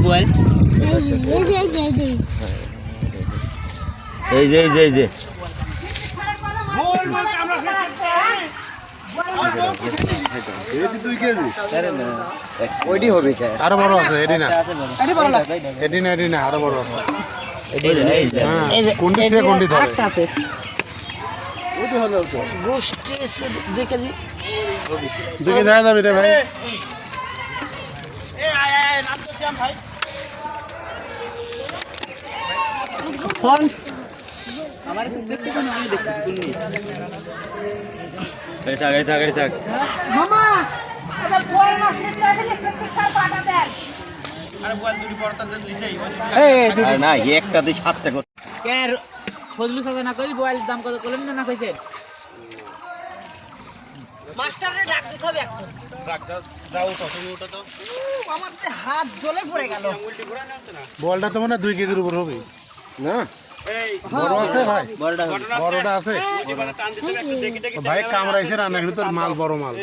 বল এই যে এই যে এই যে ওইটি হবে আরো বড় আছে এডি না এডি না আরো বড় আছে কোনটি থেকে কোনটি ধরে আছে ওইটি হলো তো গোষ্ঠী 2 কেজি দুকে যায় যাবে রে ভাই ফোন আমার দেখতে কোন আমি দেখতেছি কোন গাড়ি থাক মামা এটা বল মাছ নিতে আসলে সেটা সার পাটা দেন আর না একটাতে 7 টাকা কে ফজলু সাজা না কই বল দাম কত কইলেন না কইছেন মাস্টারে ডাক দিতে হবে একটা আমার তো হাত জ্বলে পড়ে গেল বলটা তো মানে 2 কেজির উপর হবে না বড় আছে ভাই বড়টা আছে ভাই কামড়াইছে রান্না কিন্তু মাল বড় মাল